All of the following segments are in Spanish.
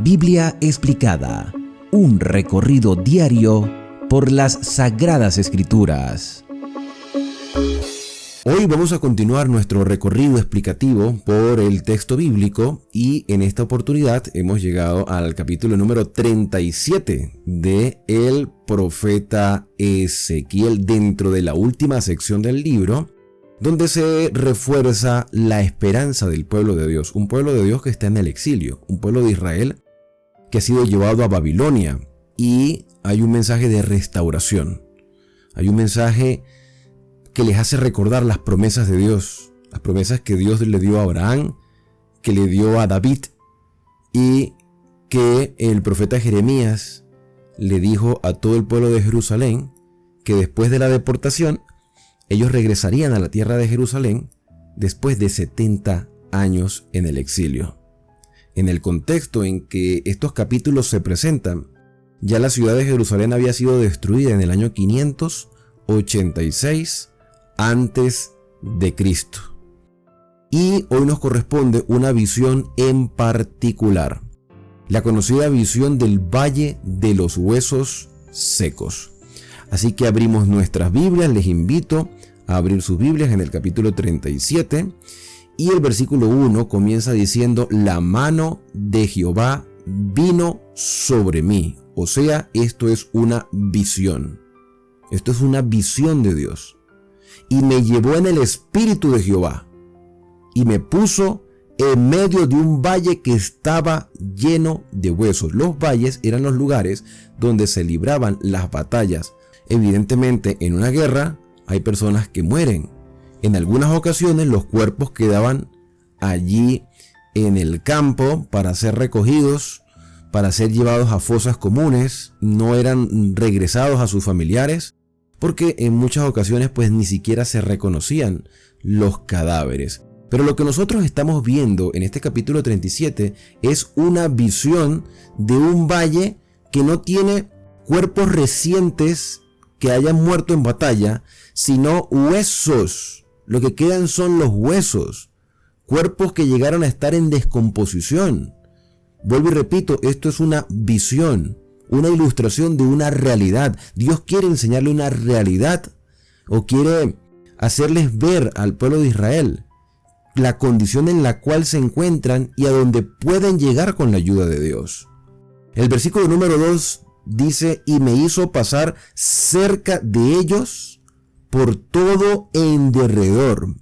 Biblia explicada, un recorrido diario por las Sagradas Escrituras. Hoy vamos a continuar nuestro recorrido explicativo por el texto bíblico y en esta oportunidad hemos llegado al capítulo número 37 de el profeta Ezequiel, dentro de la última sección del libro, donde se refuerza la esperanza del pueblo de Dios, un pueblo de Dios que está en el exilio, un pueblo de Israel que ha sido llevado a Babilonia, y hay un mensaje de restauración, hay un mensaje que les hace recordar las promesas de Dios, las promesas que Dios le dio a Abraham, que le dio a David, y que el profeta Jeremías le dijo a todo el pueblo de Jerusalén que después de la deportación ellos regresarían a la tierra de Jerusalén después de 70 años en el exilio. En el contexto en que estos capítulos se presentan, ya la ciudad de Jerusalén había sido destruida en el año 586 antes de Cristo. Y hoy nos corresponde una visión en particular, la conocida visión del Valle de los Huesos Secos. Así que abrimos nuestras Biblias, les invito a abrir sus Biblias en el capítulo 37, y el versículo 1 comienza diciendo: la mano de Jehová vino sobre mí. O sea, esto es una visión. Esto es una visión de Dios. Y me llevó en el espíritu de Jehová, y me puso en medio de un valle que estaba lleno de huesos. Los valles eran los lugares donde se libraban las batallas. Evidentemente, en una guerra hay personas que mueren. En algunas ocasiones los cuerpos quedaban allí en el campo para ser recogidos, para ser llevados a fosas comunes. No eran regresados a sus familiares, porque en muchas ocasiones pues ni siquiera se reconocían los cadáveres. Pero lo que nosotros estamos viendo en este capítulo 37 es una visión de un valle que no tiene cuerpos recientes que hayan muerto en batalla, sino huesos. Lo que quedan son los huesos, cuerpos que llegaron a estar en descomposición. Vuelvo y repito, esto es una visión, una ilustración de una realidad. Dios quiere enseñarle una realidad, o quiere hacerles ver al pueblo de Israel la condición en la cual se encuentran y a donde pueden llegar con la ayuda de Dios. El versículo número 2 dice: y me hizo pasar cerca de ellos por todo en derredor.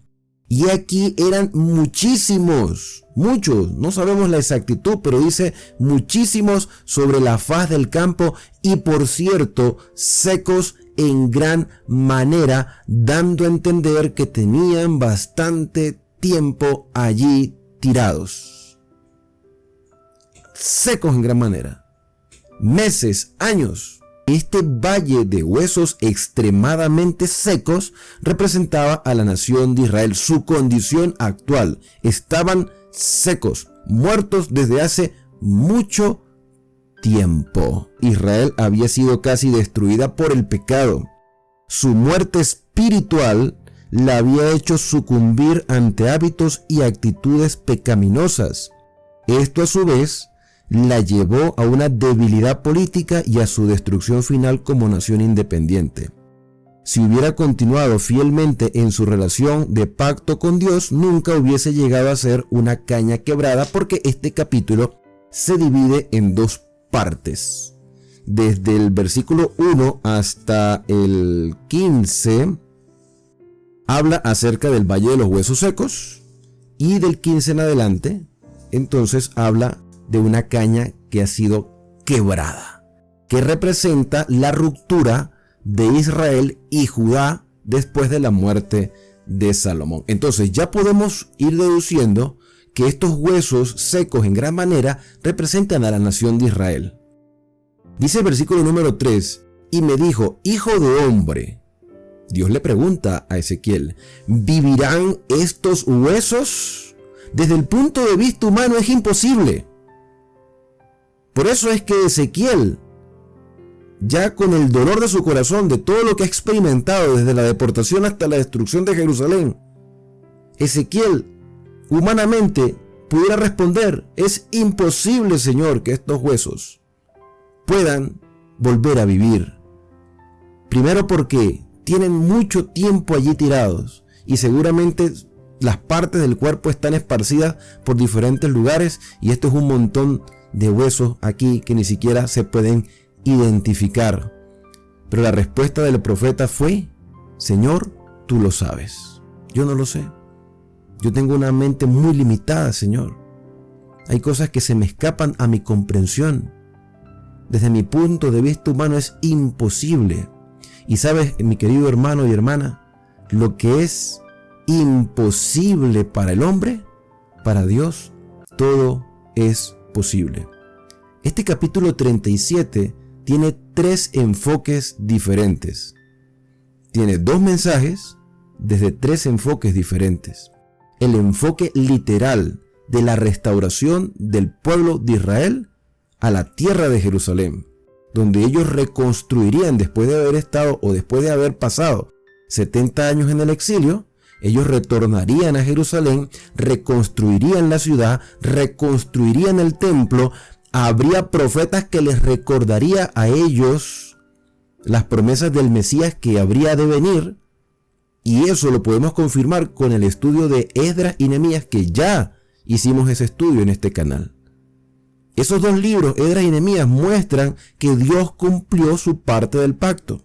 Y aquí eran muchísimos, muchos, no sabemos la exactitud, pero dice muchísimos sobre la faz del campo, y por cierto, secos en gran manera, dando a entender que tenían bastante tiempo allí tirados. Secos en gran manera. Meses, años. Este valle de huesos extremadamente secos representaba a la nación de Israel, su condición actual. Estaban secos, muertos desde hace mucho tiempo. Israel había sido casi destruida por el pecado. Su muerte espiritual la había hecho sucumbir ante hábitos y actitudes pecaminosas. Esto a su vez la llevó a una debilidad política y a su destrucción final como nación independiente. Si hubiera continuado fielmente en su relación de pacto con Dios, nunca hubiese llegado a ser una caña quebrada, porque este capítulo se divide en dos partes. Desde el versículo 1 hasta el 15 habla acerca del Valle de los Huesos Secos, y del 15 en adelante entonces habla de una caña que ha sido quebrada, que representa la ruptura de Israel y Judá después de la muerte de Salomón. Entonces ya podemos ir deduciendo que estos huesos secos en gran manera representan a la nación de Israel. Dice el versículo número 3: y me dijo: hijo de hombre. Dios le pregunta a Ezequiel: ¿vivirán estos huesos? Desde el punto de vista humano es imposible. Por eso es que Ezequiel, ya con el dolor de su corazón, de todo lo que ha experimentado desde la deportación hasta la destrucción de Jerusalén, Ezequiel humanamente pudiera responder: es imposible, Señor, que estos huesos puedan volver a vivir. Primero porque tienen mucho tiempo allí tirados y seguramente las partes del cuerpo están esparcidas por diferentes lugares y esto es un montón de huesos aquí que ni siquiera se pueden identificar. Pero la respuesta del profeta fue: Señor, tú lo sabes. Yo no lo sé. Yo tengo una mente muy limitada, Señor. Hay cosas que se me escapan a mi comprensión. Desde mi punto de vista humano es imposible. Y sabes, mi querido hermano y hermana, lo que es imposible para el hombre, para Dios, todo es posible. Este capítulo 37 tiene 3 enfoques diferentes. Tiene 2 mensajes desde 3 enfoques diferentes. El enfoque literal de la restauración del pueblo de Israel a la tierra de Jerusalén, donde ellos reconstruirían después de haber estado o después de haber pasado 70 años en el exilio. Ellos retornarían a Jerusalén, reconstruirían la ciudad, reconstruirían el templo. Habría profetas que les recordaría a ellos las promesas del Mesías que habría de venir. Y eso lo podemos confirmar con el estudio de Esdras y Nehemías, que ya hicimos ese estudio en este canal. Esos 2 libros, Esdras y Nehemías, muestran que Dios cumplió su parte del pacto.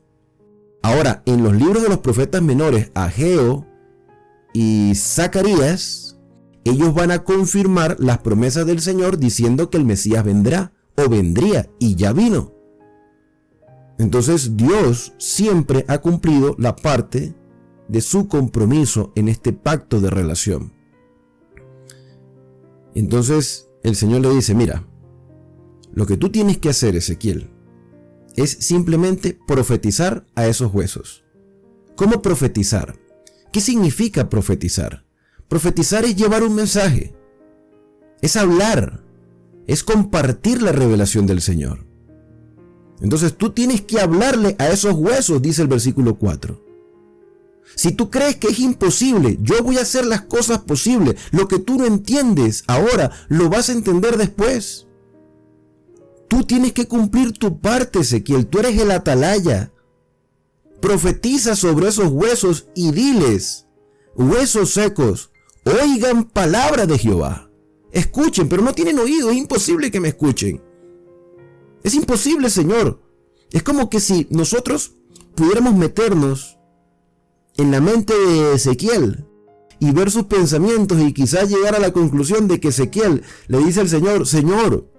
Ahora, en los libros de los profetas menores, Ageo y Zacarías, ellos van a confirmar las promesas del Señor diciendo que el Mesías vendrá o vendría y ya vino. Entonces Dios siempre ha cumplido la parte de su compromiso en este pacto de relación. Entonces el Señor le dice: mira, lo que tú tienes que hacer, Ezequiel, es simplemente profetizar a esos huesos. ¿Cómo profetizar? ¿Qué significa profetizar? Profetizar es llevar un mensaje, es hablar, es compartir la revelación del Señor. Entonces tú tienes que hablarle a esos huesos, dice el versículo 4. Si tú crees que es imposible, yo voy a hacer las cosas posibles. Lo que tú no entiendes ahora, lo vas a entender después. Tú tienes que cumplir tu parte, Ezequiel. Tú eres el atalaya. Profetiza sobre esos huesos y diles: huesos secos, oigan palabra de Jehová. Escuchen, pero no tienen oído. Es imposible que me escuchen. Es imposible, Señor. Es como que si nosotros pudiéramos meternos en la mente de Ezequiel y ver sus pensamientos y quizás llegar a la conclusión de que Ezequiel le dice al Señor: Señor,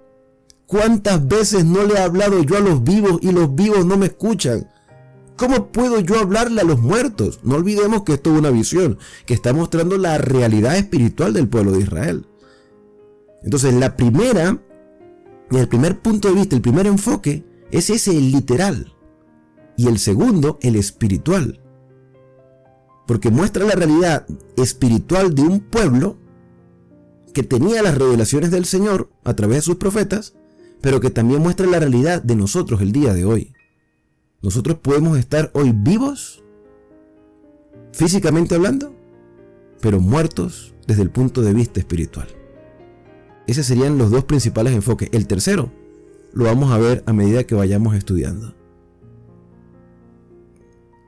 ¿cuántas veces no le he hablado yo a los vivos y los vivos no me escuchan? ¿Cómo puedo yo hablarle a los muertos? No olvidemos que esto es una visión que está mostrando la realidad espiritual del pueblo de Israel. Entonces el primer punto de vista, el primer enfoque es ese, el literal, y el segundo, el espiritual, porque muestra la realidad espiritual de un pueblo que tenía las revelaciones del Señor a través de sus profetas, pero que también muestra la realidad de nosotros el día de hoy. Nosotros podemos estar hoy vivos, físicamente hablando, pero muertos desde el punto de vista espiritual. Esos serían los 2 principales enfoques. El tercero lo vamos a ver a medida que vayamos estudiando.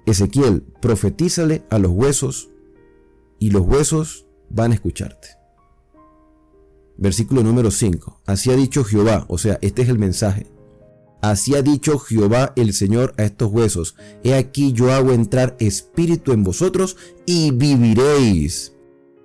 Ezequiel, profetízale a los huesos y los huesos van a escucharte. Versículo número 5. Así ha dicho Jehová, o sea, este es el mensaje. Así ha dicho Jehová el Señor a estos huesos: he aquí yo hago entrar espíritu en vosotros y viviréis.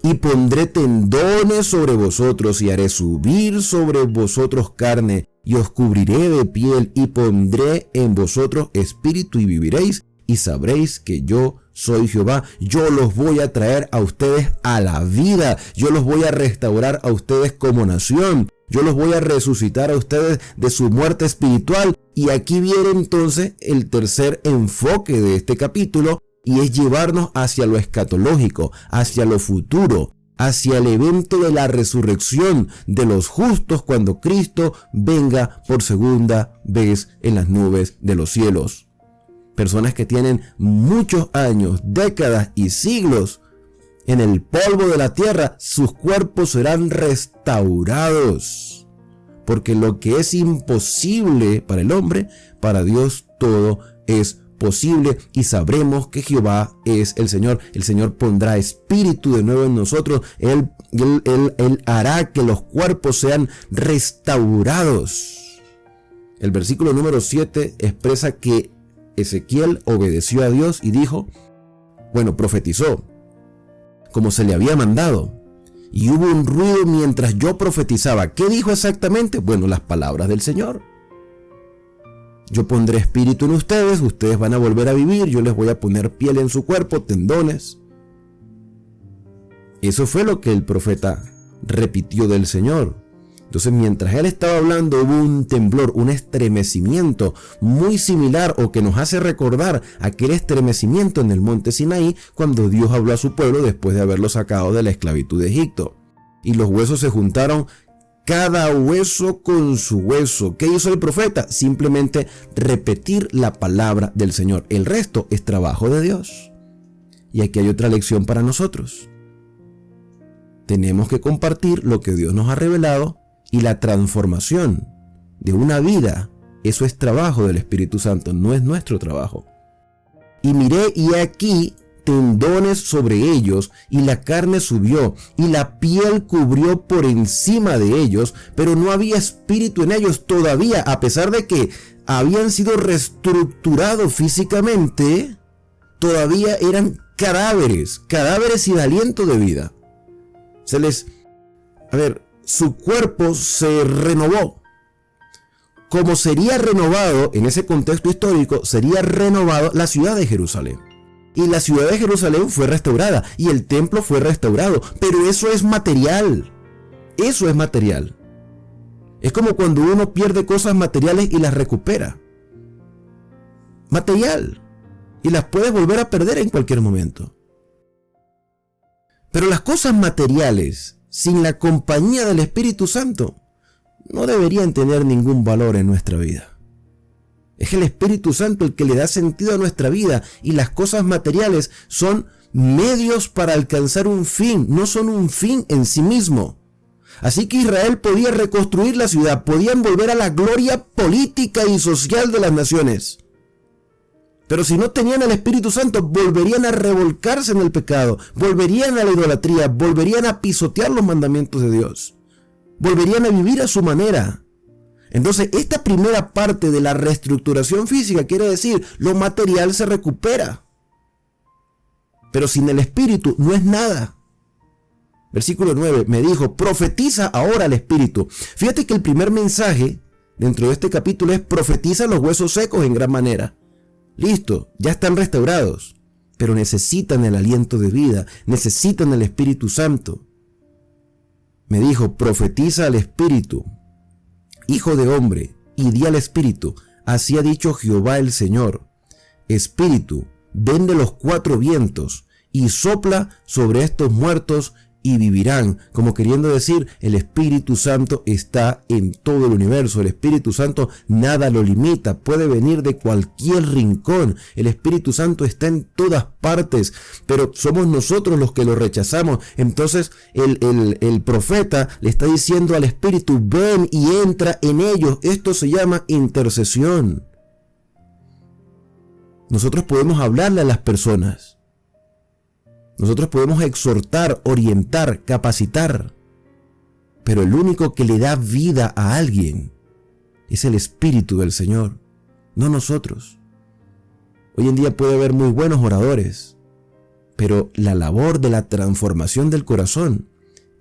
Y pondré tendones sobre vosotros y haré subir sobre vosotros carne y os cubriré de piel y pondré en vosotros espíritu y viviréis y sabréis que yo soy Jehová. Yo los voy a traer a ustedes a la vida. Yo los voy a restaurar a ustedes como nación. Yo los voy a resucitar a ustedes de su muerte espiritual. Y aquí viene entonces el tercer enfoque de este capítulo, y es llevarnos hacia lo escatológico, hacia lo futuro, hacia el evento de la resurrección de los justos cuando Cristo venga por segunda vez en las nubes de los cielos. Personas que tienen muchos años, décadas y siglos en el polvo de la tierra, sus cuerpos serán restaurados. Porque lo que es imposible para el hombre, para Dios todo es posible, y sabremos que Jehová es el Señor. El Señor pondrá espíritu de nuevo en nosotros. Él hará que los cuerpos sean restaurados. El versículo número 7 expresa que Ezequiel obedeció a Dios y dijo, profetizó como se le había mandado. Y hubo un ruido mientras yo profetizaba. ¿Qué dijo exactamente? Las palabras del Señor. Yo pondré espíritu en ustedes, ustedes van a volver a vivir, yo les voy a poner piel en su cuerpo, tendones. Eso fue lo que el profeta repitió del Señor. Entonces, mientras él estaba hablando, hubo un temblor, un estremecimiento muy similar, o que nos hace recordar aquel estremecimiento en el monte Sinaí, cuando Dios habló a su pueblo después de haberlo sacado de la esclavitud de Egipto. Y los huesos se juntaron, cada hueso con su hueso. ¿Qué hizo el profeta? Simplemente repetir la palabra del Señor. El resto es trabajo de Dios. Y aquí hay otra lección para nosotros. Tenemos que compartir lo que Dios nos ha revelado, y la transformación de una vida, eso es trabajo del Espíritu Santo, no es nuestro trabajo. Y miré, y aquí tendones sobre ellos, y la carne subió, y la piel cubrió por encima de ellos, pero no había espíritu en ellos todavía, a pesar de que habían sido reestructurados físicamente, todavía eran cadáveres sin aliento de vida. Su cuerpo se renovó. Como sería renovado, en ese contexto histórico, sería renovado la ciudad de Jerusalén. Y la ciudad de Jerusalén fue restaurada, y el templo fue restaurado. Pero eso es material. Eso es material. Es como cuando uno pierde cosas materiales y las recupera. Material. Y las puedes volver a perder en cualquier momento. Pero las cosas materiales, sin la compañía del Espíritu Santo, no deberían tener ningún valor en nuestra vida. Es el Espíritu Santo el que le da sentido a nuestra vida, y las cosas materiales son medios para alcanzar un fin, no son un fin en sí mismo. Así que Israel podía reconstruir la ciudad, podían volver a la gloria política y social de las naciones. Pero si no tenían el Espíritu Santo, volverían a revolcarse en el pecado, volverían a la idolatría, volverían a pisotear los mandamientos de Dios, volverían a vivir a su manera. Entonces, esta primera parte de la reestructuración física quiere decir, lo material se recupera. Pero sin el Espíritu no es nada. Versículo 9, me dijo, profetiza ahora al Espíritu. Fíjate que el primer mensaje dentro de este capítulo es, profetiza los huesos secos en gran manera. Listo, ya están restaurados, pero necesitan el aliento de vida, necesitan el Espíritu Santo. Me dijo, profetiza al Espíritu, hijo de hombre, y di al Espíritu, así ha dicho Jehová el Señor. Espíritu, ven de los cuatro vientos, y sopla sobre estos muertos, y vivirán, como queriendo decir, el Espíritu Santo está en todo el universo. El Espíritu Santo nada lo limita, puede venir de cualquier rincón. El Espíritu Santo está en todas partes, pero somos nosotros los que lo rechazamos. Entonces el profeta le está diciendo al Espíritu, ven y entra en ellos. Esto se llama intercesión. Nosotros podemos hablarle a las personas. Nosotros podemos exhortar, orientar, capacitar, pero el único que le da vida a alguien es el Espíritu del Señor, no nosotros. Hoy en día puede haber muy buenos oradores, pero la labor de la transformación del corazón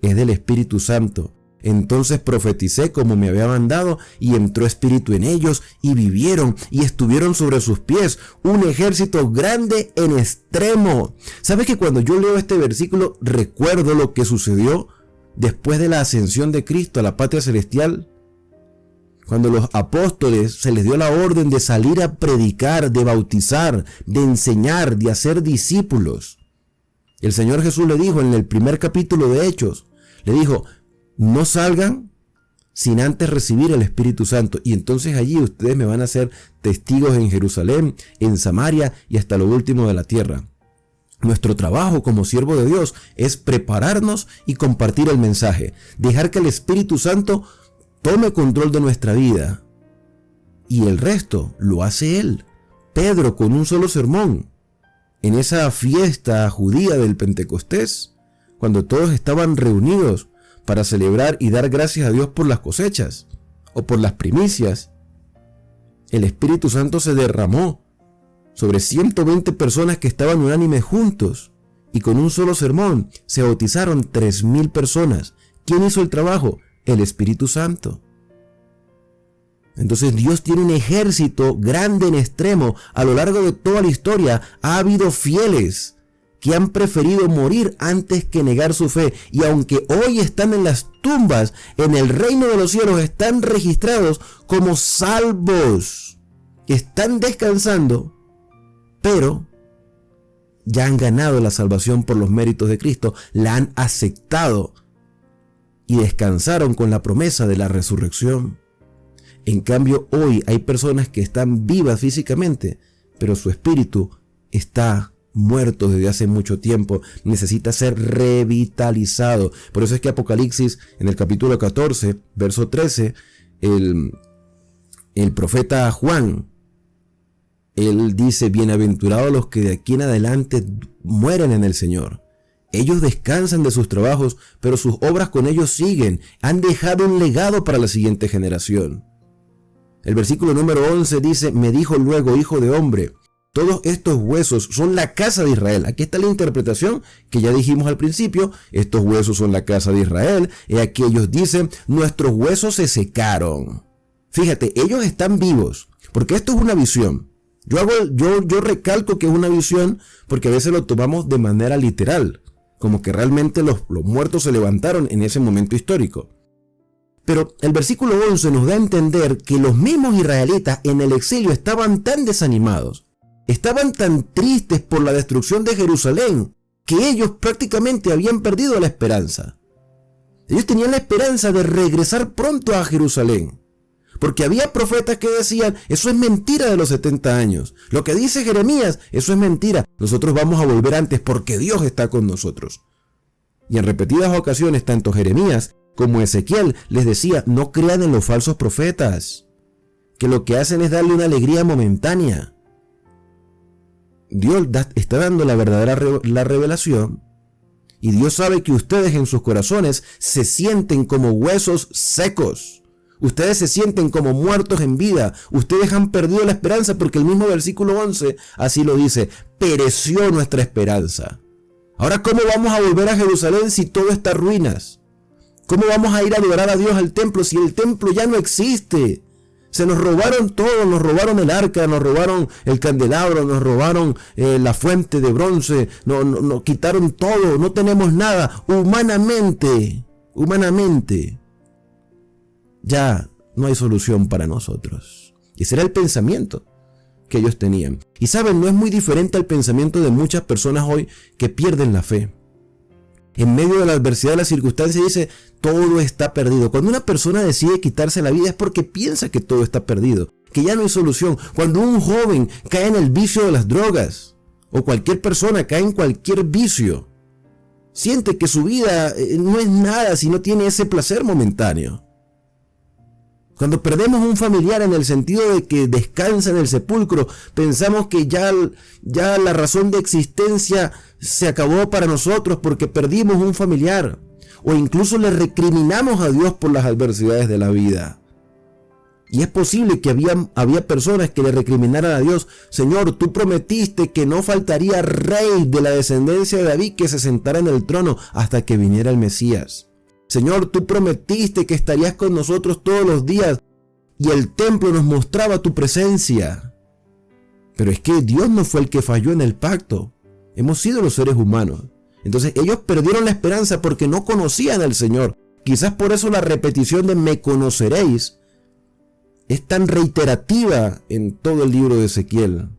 es del Espíritu Santo. Entonces profeticé como me había mandado, y entró espíritu en ellos, y vivieron, y estuvieron sobre sus pies, un ejército grande en extremo. ¿Sabes que cuando yo leo este versículo recuerdo lo que sucedió después de la ascensión de Cristo a la patria celestial? Cuando los apóstoles se les dio la orden de salir a predicar, de bautizar, de enseñar, de hacer discípulos. El Señor Jesús le dijo en el primer capítulo de Hechos, le dijo, no salgan sin antes recibir el Espíritu Santo, y entonces allí ustedes me van a ser testigos en Jerusalén, en Samaria y hasta lo último de la tierra. Nuestro trabajo como siervo de Dios es prepararnos y compartir el mensaje, dejar que el Espíritu Santo tome control de nuestra vida. Y el resto lo hace Él. Pedro, con un solo sermón, en esa fiesta judía del Pentecostés, cuando todos estaban reunidos para celebrar y dar gracias a Dios por las cosechas o por las primicias, el Espíritu Santo se derramó sobre 120 personas que estaban unánimes juntos, y con un solo sermón se bautizaron 3,000 personas. ¿Quién hizo el trabajo? El Espíritu Santo. Entonces Dios tiene un ejército grande en extremo. A lo largo de toda la historia ha habido fieles que han preferido morir antes que negar su fe, y aunque hoy están en las tumbas, en el reino de los cielos están registrados como salvos, están descansando, pero ya han ganado la salvación por los méritos de Cristo, la han aceptado y descansaron con la promesa de la resurrección. En cambio, hoy hay personas que están vivas físicamente, pero su espíritu está muerto desde hace mucho tiempo, necesita ser revitalizado. Por eso es que Apocalipsis, en el capítulo 14, verso 13, el profeta Juan, él dice: bienaventurados los que de aquí en adelante mueren en el Señor. Ellos descansan de sus trabajos, pero sus obras con ellos siguen. Han dejado un legado para la siguiente generación. El versículo número 11 dice: me dijo luego, hijo de hombre, todos estos huesos son la casa de Israel. Aquí está la interpretación que ya dijimos al principio. Estos huesos son la casa de Israel. Y aquí ellos dicen: nuestros huesos se secaron. Fíjate, ellos están vivos, porque esto es una visión. Yo recalco que es una visión porque a veces lo tomamos de manera literal, como que realmente los muertos se levantaron en ese momento histórico. Pero el versículo 11 nos da a entender que los mismos israelitas en el exilio estaban tan desanimados, estaban tan tristes por la destrucción de Jerusalén, que ellos prácticamente habían perdido la esperanza. Ellos tenían la esperanza de regresar pronto a Jerusalén, porque había profetas que decían: eso es mentira de los 70 años. Lo que dice Jeremías, eso es mentira. Nosotros vamos a volver antes porque Dios está con nosotros. Y en repetidas ocasiones, tanto Jeremías como Ezequiel les decía: no crean en los falsos profetas, que lo que hacen es darle una alegría momentánea. Dios está dando la verdadera revelación, y Dios sabe que ustedes en sus corazones se sienten como huesos secos. Ustedes se sienten como muertos en vida. Ustedes han perdido la esperanza, porque el mismo versículo 11 así lo dice: pereció nuestra esperanza. Ahora, ¿cómo vamos a volver a Jerusalén si todo está en ruinas? ¿Cómo vamos a ir a adorar a Dios al templo si el templo ya no existe? Se nos robaron todo, nos robaron el arca, nos robaron el candelabro, nos robaron la fuente de bronce, nos quitaron todo, no tenemos nada. Humanamente, ya no hay solución para nosotros. Ese era el pensamiento que ellos tenían. Y saben, no es muy diferente al pensamiento de muchas personas hoy que pierden la fe. En medio de la adversidad de las circunstancias dice: todo está perdido. Cuando una persona decide quitarse la vida es porque piensa que todo está perdido, que ya no hay solución. Cuando un joven cae en el vicio de las drogas, o cualquier persona cae en cualquier vicio, siente que su vida no es nada si no tiene ese placer momentáneo. Cuando perdemos un familiar en el sentido de que descansa en el sepulcro, pensamos que ya la razón de existencia se acabó para nosotros porque perdimos un familiar. O incluso le recriminamos a Dios por las adversidades de la vida. Y es posible que había personas que le recriminaran a Dios: Señor, tú prometiste que no faltaría rey de la descendencia de David que se sentara en el trono hasta que viniera el Mesías. Señor, tú prometiste que estarías con nosotros todos los días y el templo nos mostraba tu presencia. Pero es que Dios no fue el que falló en el pacto. Hemos sido los seres humanos. Entonces ellos perdieron la esperanza porque no conocían al Señor. Quizás por eso la repetición de "me conoceréis" es tan reiterativa en todo el libro de Ezequiel.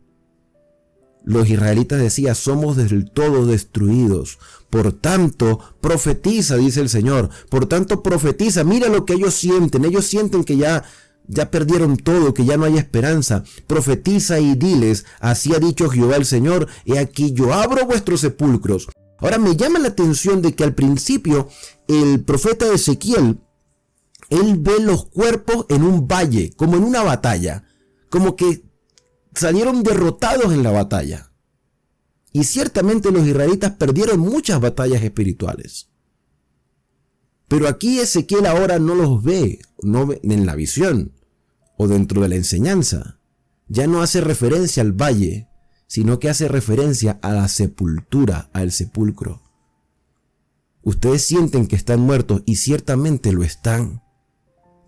Los israelitas decían: somos del todo destruidos. Por tanto, profetiza, dice el Señor. Por tanto, profetiza. Mira lo que ellos sienten. Ellos sienten que ya ya perdieron todo, que ya no hay esperanza. Profetiza y diles, así ha dicho Jehová el Señor, he aquí yo abro vuestros sepulcros. Ahora me llama la atención de que al principio el profeta Ezequiel, él ve los cuerpos en un valle, como en una batalla, como que salieron derrotados en la batalla. Y ciertamente los israelitas perdieron muchas batallas espirituales. Pero aquí Ezequiel ahora no los ve, no ve en la visión o dentro de la enseñanza. Ya no hace referencia al valle, sino que hace referencia a la sepultura, al sepulcro. Ustedes sienten que están muertos y ciertamente lo están,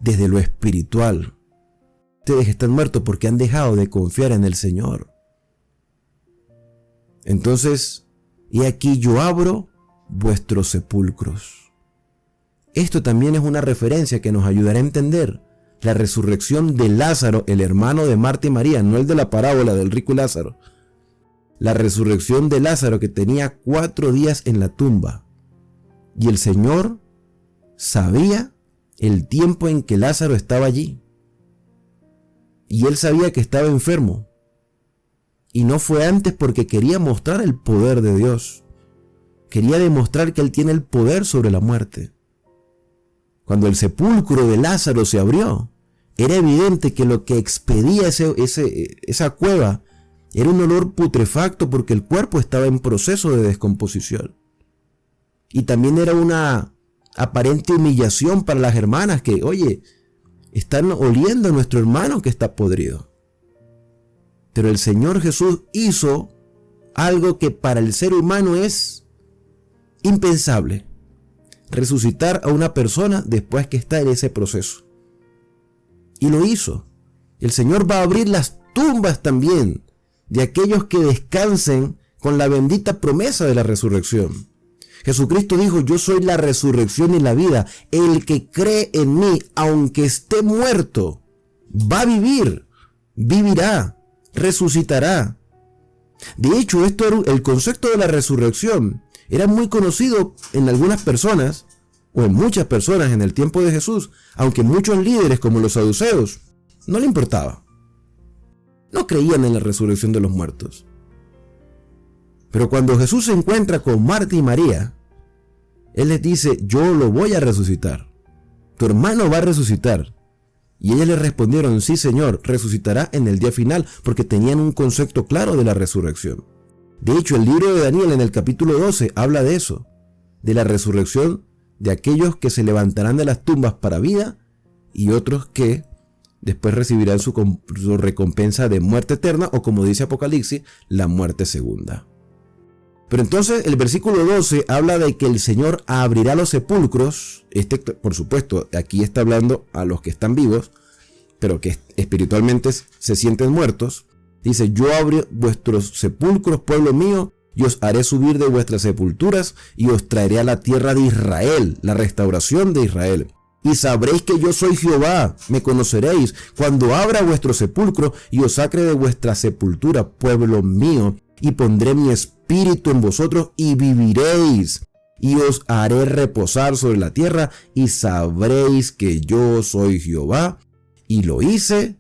desde lo espiritual. Ustedes están muertos porque han dejado de confiar en el Señor. Entonces, he aquí yo abro vuestros sepulcros. Esto también es una referencia que nos ayudará a entender la resurrección de Lázaro, el hermano de Marta y María, no el de la parábola del rico y Lázaro. La resurrección de Lázaro, que tenía 4 días en la tumba. Y el Señor sabía el tiempo en que Lázaro estaba allí. Y él sabía que estaba enfermo. Y no fue antes porque quería mostrar el poder de Dios. Quería demostrar que Él tiene el poder sobre la muerte. Cuando el sepulcro de Lázaro se abrió, era evidente que lo que expedía esa cueva era un olor putrefacto porque el cuerpo estaba en proceso de descomposición. Y también era una aparente humillación para las hermanas que, oye, están oliendo a nuestro hermano que está podrido. Pero el Señor Jesús hizo algo que para el ser humano es impensable: resucitar a una persona después que está en ese proceso. Y lo hizo. El Señor va a abrir las tumbas también de aquellos que descansen con la bendita promesa de la resurrección. Jesucristo dijo: yo soy la resurrección y la vida. El que cree en mí, aunque esté muerto, va a vivir, vivirá, resucitará. De hecho, el concepto de la resurrección era muy conocido en algunas personas, o en muchas personas en el tiempo de Jesús, aunque muchos líderes como los saduceos no le importaba. No creían en la resurrección de los muertos. Pero cuando Jesús se encuentra con Marta y María, Él les dice: yo lo voy a resucitar. Tu hermano va a resucitar. Y ellas le respondieron: sí, Señor, resucitará en el día final, porque tenían un concepto claro de la resurrección. De hecho, el libro de Daniel en el capítulo 12 habla de eso, de la resurrección de aquellos que se levantarán de las tumbas para vida y otros que después recibirán su recompensa de muerte eterna, o como dice Apocalipsis, la muerte segunda. Pero entonces el versículo 12 habla de que el Señor abrirá los sepulcros. Por supuesto, aquí está hablando a los que están vivos, pero que espiritualmente se sienten muertos. Dice: yo abriré vuestros sepulcros, pueblo mío, y os haré subir de vuestras sepulturas, y os traeré a la tierra de Israel, la restauración de Israel. Y sabréis que yo soy Jehová, me conoceréis, cuando abra vuestro sepulcro, y os saque de vuestra sepultura, pueblo mío, y pondré mi espíritu en vosotros, y viviréis, y os haré reposar sobre la tierra, y sabréis que yo soy Jehová, y lo hice,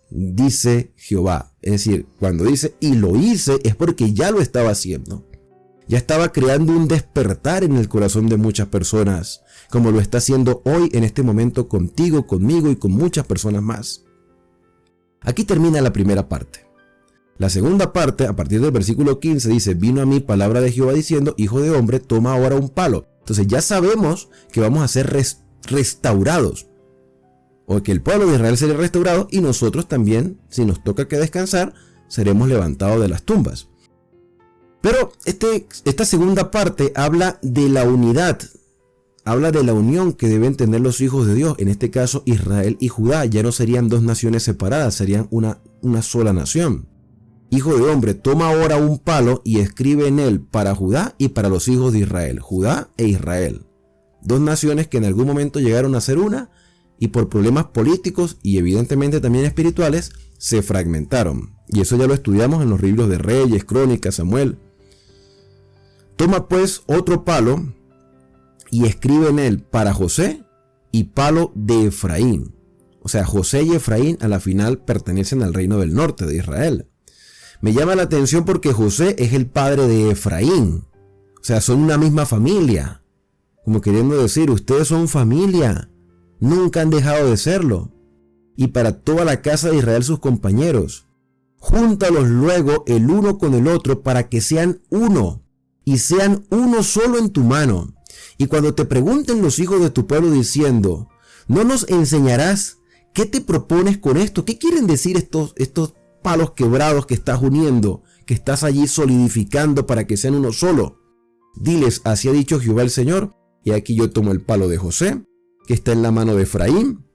dice Jehová. Es decir, cuando dice y lo hice, es porque ya lo estaba haciendo. Ya estaba creando un despertar en el corazón de muchas personas, como lo está haciendo hoy en este momento contigo, conmigo y con muchas personas más. Aquí termina la primera parte. La segunda parte, a partir del versículo 15, dice: vino a mí palabra de Jehová diciendo: hijo de hombre, toma ahora un palo. Entonces ya sabemos que vamos a ser restaurados, o que el pueblo de Israel será restaurado, y nosotros también, si nos toca que descansar, seremos levantados de las tumbas. Pero esta segunda parte habla de la unidad, habla de la unión que deben tener los hijos de Dios. En este caso, Israel y Judá ya no serían dos naciones separadas, serían una sola nación. Hijo de hombre, toma ahora un palo y escribe en él para Judá y para los hijos de Israel. Judá e Israel, dos naciones que en algún momento llegaron a ser una, y por problemas políticos y evidentemente también espirituales se fragmentaron. Y eso ya lo estudiamos en los libros de Reyes, Crónicas, Samuel. Toma pues otro palo y escribe en él para José y palo de Efraín. O sea, José y Efraín a la final pertenecen al reino del norte de Israel. Me llama la atención porque José es el padre de Efraín. O sea, son una misma familia. Como queriendo decir, ustedes son familia. Nunca han dejado de serlo. Y para toda la casa de Israel sus compañeros. Júntalos luego el uno con el otro para que sean uno. Y sean uno solo en tu mano. Y cuando te pregunten los hijos de tu pueblo diciendo, ¿no nos enseñarás qué te propones con esto? ¿Qué quieren decir estos palos quebrados que estás uniendo, que estás allí solidificando para que sean uno solo? Diles, así ha dicho Jehová el Señor, y aquí yo tomo el palo de José, que está en la mano de Efraín,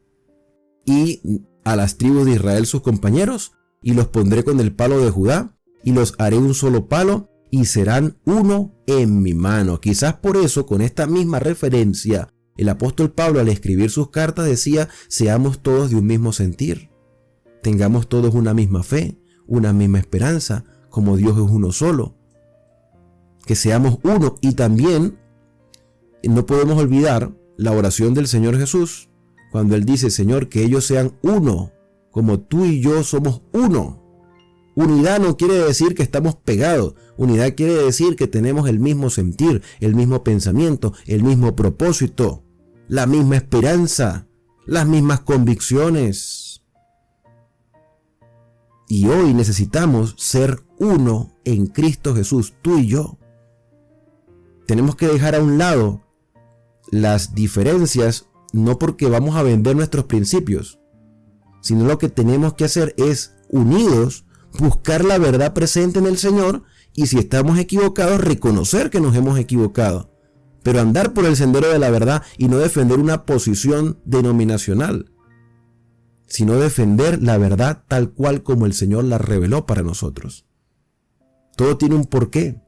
y a las tribus de Israel sus compañeros, y los pondré con el palo de Judá, y los haré un solo palo, y serán uno en mi mano. Quizás por eso, con esta misma referencia, el apóstol Pablo al escribir sus cartas decía, seamos todos de un mismo sentir, tengamos todos una misma fe, una misma esperanza, como Dios es uno solo, que seamos uno. Y también no podemos olvidar la oración del Señor Jesús, cuando Él dice, Señor, que ellos sean uno, como tú y yo somos uno. Unidad no quiere decir que estamos pegados. Unidad quiere decir que tenemos el mismo sentir, el mismo pensamiento, el mismo propósito, la misma esperanza, las mismas convicciones. Y hoy necesitamos ser uno en Cristo Jesús, tú y yo. Tenemos que dejar a un lado las diferencias, no porque vamos a vender nuestros principios, sino lo que tenemos que hacer es, unidos, buscar la verdad presente en el Señor, y si estamos equivocados, reconocer que nos hemos equivocado, pero andar por el sendero de la verdad y no defender una posición denominacional, sino defender la verdad tal cual como el Señor la reveló para nosotros. Todo tiene un porqué,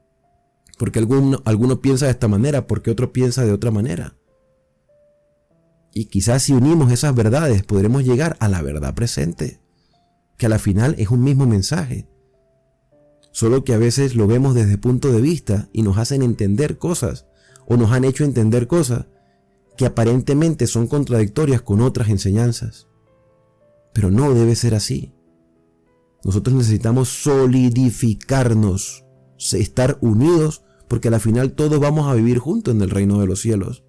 porque alguno piensa de esta manera, porque otro piensa de otra manera. Y quizás si unimos esas verdades podremos llegar a la verdad presente, que a la final es un mismo mensaje, solo que a veces lo vemos desde punto de vista y nos hacen entender cosas, o nos han hecho entender cosas que aparentemente son contradictorias con otras enseñanzas. Pero no debe ser así. Nosotros necesitamos solidificarnos, estar unidos, porque a la final todos vamos a vivir juntos en el reino de los cielos,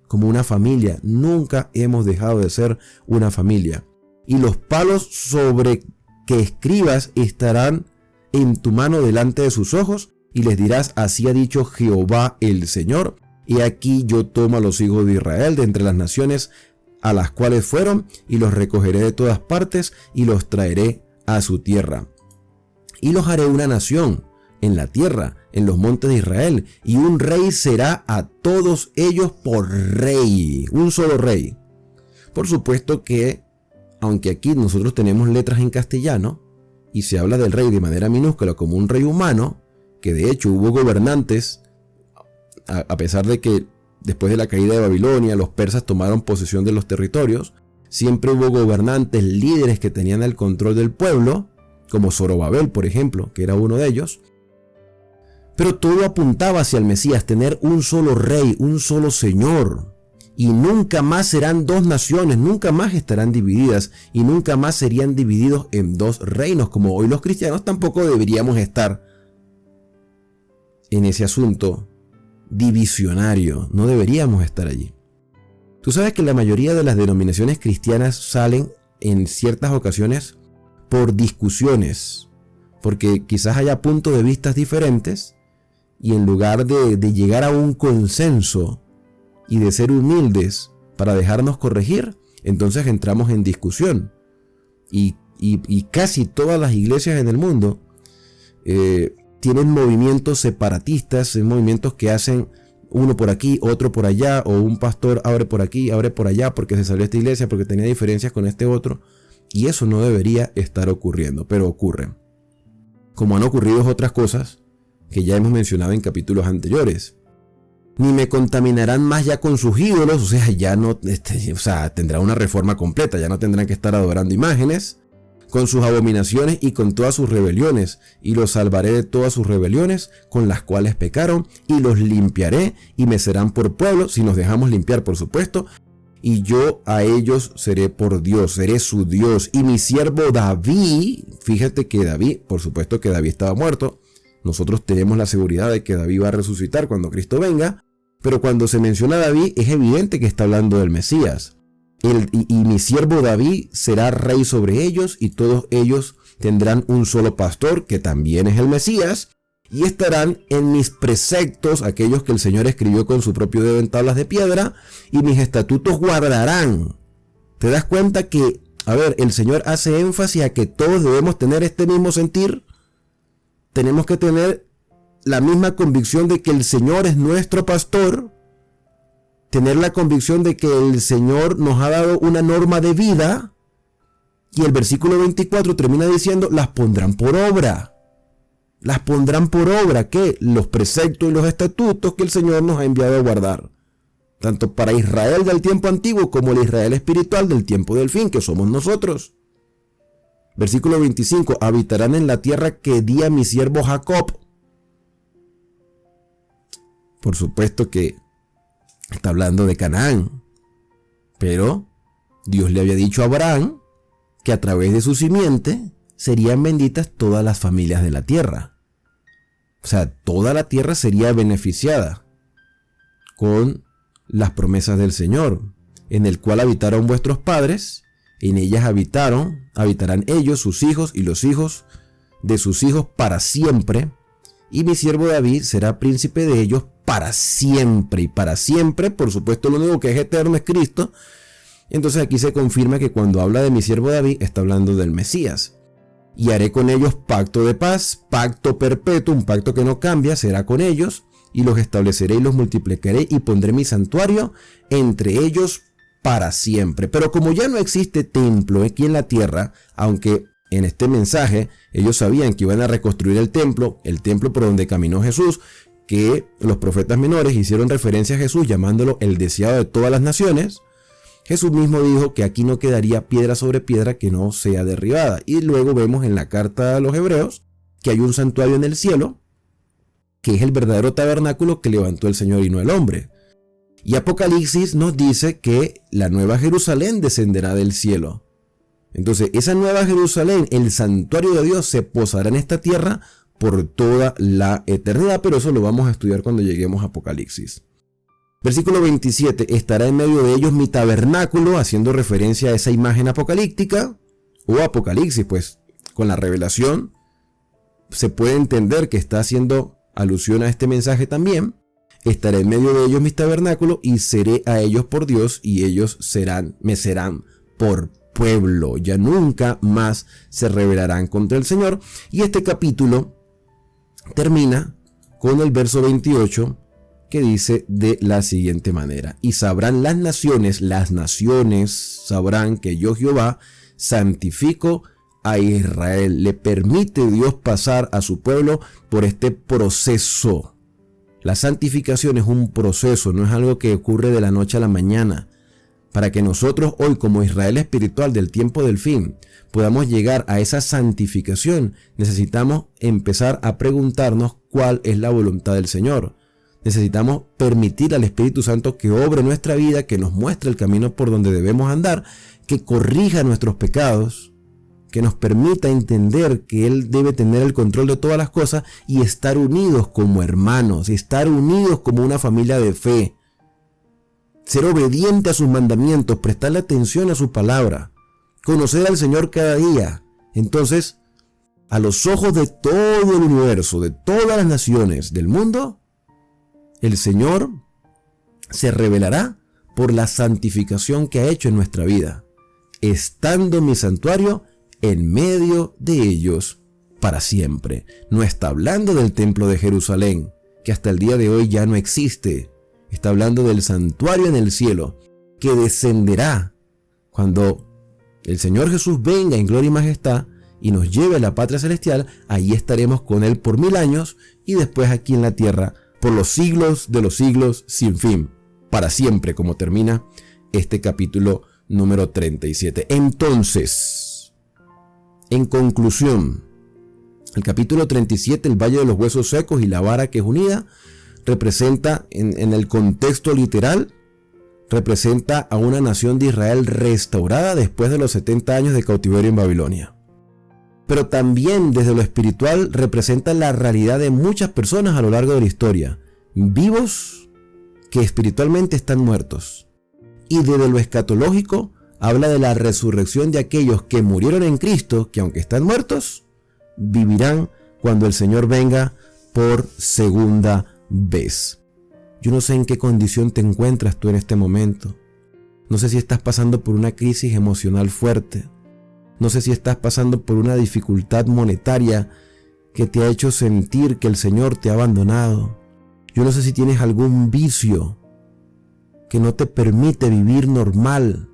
como una familia. Nunca hemos dejado de ser una familia. Y los palos sobre que escribas estarán en tu mano delante de sus ojos, y les dirás, así ha dicho Jehová el Señor, y aquí yo tomo a los hijos de Israel de entre las naciones a las cuales fueron, y los recogeré de todas partes, y los traeré a su tierra. Y los haré una nación en la tierra, en los montes de Israel, y un rey será a todos ellos por rey, un solo rey. Por supuesto que, aunque aquí nosotros tenemos letras en castellano, y se habla del rey de manera minúscula como un rey humano, que de hecho hubo gobernantes, a pesar de que después de la caída de Babilonia los persas tomaron posesión de los territorios, siempre hubo gobernantes, líderes que tenían el control del pueblo, como Zorobabel, por ejemplo, que era uno de ellos. Pero todo apuntaba hacia el Mesías, tener un solo rey, un solo señor. Y nunca más serán dos naciones, nunca más estarán divididas, y nunca más serían divididos en dos reinos, como hoy los cristianos tampoco deberíamos estar en ese asunto divisionario, no deberíamos estar allí. Tú sabes que la mayoría de las denominaciones cristianas salen en ciertas ocasiones por discusiones, porque quizás haya puntos de vista diferentes, y en lugar de llegar a un consenso y de ser humildes para dejarnos corregir, entonces entramos en discusión. Y casi todas las iglesias en el mundo tienen movimientos separatistas, movimientos que hacen uno por aquí, otro por allá, o un pastor abre por aquí, abre por allá porque se salió esta iglesia, porque tenía diferencias con este otro. Y eso no debería estar ocurriendo, pero ocurre. Como han ocurrido otras cosas que ya hemos mencionado en capítulos anteriores. Ni me contaminarán más ya con sus ídolos, o sea, ya no, tendrá una reforma completa, ya no tendrán que estar adorando imágenes, con sus abominaciones y con todas sus rebeliones, y los salvaré de todas sus rebeliones con las cuales pecaron, y los limpiaré, y me serán por pueblo, si nos dejamos limpiar por supuesto, y yo a ellos seré por Dios, seré su Dios. Y mi siervo David, fíjate que David, por supuesto que David estaba muerto, nosotros tenemos la seguridad de que David va a resucitar cuando Cristo venga, pero cuando se menciona a David es evidente que está hablando del Mesías. Y mi siervo David será rey sobre ellos, y todos ellos tendrán un solo pastor, que también es el Mesías, y estarán en mis preceptos, aquellos que el Señor escribió con su propio dedo en tablas de piedra, y mis estatutos guardarán. ¿Te das cuenta que, el Señor hace énfasis a que todos debemos tener este mismo sentir? Tenemos que tener la misma convicción de que el Señor es nuestro pastor, tener la convicción de que el Señor nos ha dado una norma de vida, y el versículo 24 termina diciendo, las pondrán por obra. Las pondrán por obra, ¿qué? Los preceptos y los estatutos que el Señor nos ha enviado a guardar. Tanto para Israel del tiempo antiguo como el Israel espiritual del tiempo del fin, que somos nosotros. Versículo 25, habitarán en la tierra que di a mi siervo Jacob. Por supuesto que está hablando de Canaán. Pero Dios le había dicho a Abraham que a través de su simiente serían benditas todas las familias de la tierra. O sea, toda la tierra sería beneficiada con las promesas del Señor, en el cual habitaron vuestros padres, en ellas habitarán ellos, sus hijos y los hijos de sus hijos para siempre, y mi siervo David será príncipe de ellos para siempre. Y para siempre, por supuesto, lo único que es eterno es Cristo. Entonces aquí se confirma que cuando habla de mi siervo David, está hablando del Mesías. Y haré con ellos pacto de paz, pacto perpetuo, un pacto que no cambia, será con ellos, y los estableceré y los multiplicaré, y pondré mi santuario entre ellos para siempre. Pero como ya no existe templo aquí en la tierra, aunque en este mensaje ellos sabían que iban a reconstruir el templo por donde caminó Jesús, que los profetas menores hicieron referencia a Jesús llamándolo el deseado de todas las naciones, Jesús mismo dijo que aquí no quedaría piedra sobre piedra que no sea derribada. Y luego vemos en la carta a los Hebreos que hay un santuario en el cielo, que es el verdadero tabernáculo que levantó el Señor y no el hombre. Y Apocalipsis nos dice que la nueva Jerusalén descenderá del cielo. Entonces, esa nueva Jerusalén, el santuario de Dios, se posará en esta tierra por toda la eternidad, pero eso lo vamos a estudiar cuando lleguemos a Apocalipsis. Versículo 27, estará en medio de ellos mi tabernáculo, haciendo referencia a esa imagen apocalíptica, o Apocalipsis, pues con la revelación se puede entender que está haciendo alusión a este mensaje también. Estaré en medio de ellos mi tabernáculo y seré a ellos por Dios, y ellos me serán por pueblo. Ya nunca más se rebelarán contra el Señor. Y este capítulo termina con el verso 28, que dice de la siguiente manera: y sabrán las naciones sabrán que yo Jehová santifico a Israel. Le permite Dios pasar a su pueblo por este proceso. La santificación es un proceso, no es algo que ocurre de la noche a la mañana. Para que nosotros hoy, como Israel espiritual del tiempo del fin, podamos llegar a esa santificación, necesitamos empezar a preguntarnos cuál es la voluntad del Señor. Necesitamos permitir al Espíritu Santo que obre nuestra vida, que nos muestre el camino por donde debemos andar, que corrija nuestros pecados, que nos permita entender que Él debe tener el control de todas las cosas y estar unidos como hermanos, estar unidos como una familia de fe, ser obediente a sus mandamientos, prestarle atención a su palabra, conocer al Señor cada día. Entonces, a los ojos de todo el universo, de todas las naciones del mundo, el Señor se revelará por la santificación que ha hecho en nuestra vida, estando mi santuario en medio de ellos para siempre. No está hablando del templo de Jerusalén, que hasta el día de hoy ya no existe. Está hablando del santuario en el cielo, que descenderá cuando el Señor Jesús venga en gloria y majestad y nos lleve a la patria celestial. Allí estaremos con Él por 1000 años y después aquí en la tierra por los siglos de los siglos sin fin, para siempre, como termina este capítulo número 37. Entonces, en conclusión, el capítulo 37, el valle de los huesos secos y la vara que es unida, representa en el contexto literal, representa a una nación de Israel restaurada después de los 70 años de cautiverio en Babilonia. Pero también desde lo espiritual representa la realidad de muchas personas a lo largo de la historia, vivos que espiritualmente están muertos. Y desde lo escatológico habla de la resurrección de aquellos que murieron en Cristo, que aunque están muertos, vivirán cuando el Señor venga por segunda vez. Yo no sé en qué condición te encuentras tú en este momento. No sé si estás pasando por una crisis emocional fuerte. No sé si estás pasando por una dificultad monetaria que te ha hecho sentir que el Señor te ha abandonado. Yo no sé si tienes algún vicio que no te permite vivir normal.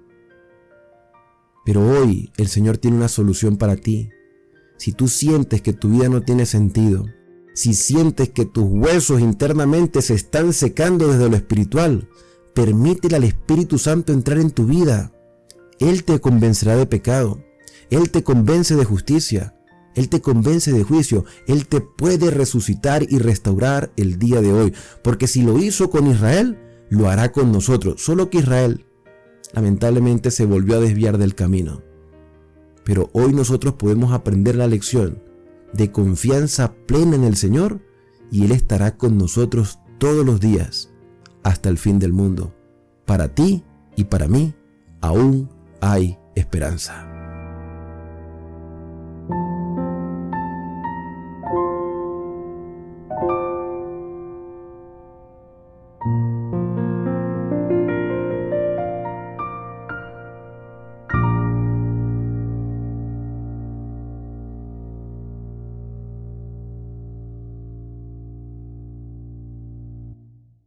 Pero hoy el Señor tiene una solución para ti. Si tú sientes que tu vida no tiene sentido, si sientes que tus huesos internamente se están secando desde lo espiritual, permítele al Espíritu Santo entrar en tu vida. Él te convencerá de pecado. Él te convence de justicia. Él te convence de juicio. Él te puede resucitar y restaurar el día de hoy. Porque si lo hizo con Israel, lo hará con nosotros. Solo que Israel, lamentablemente, se volvió a desviar del camino. Pero hoy nosotros podemos aprender la lección de confianza plena en el Señor, y Él estará con nosotros todos los días hasta el fin del mundo. Para ti y para mí aún hay esperanza.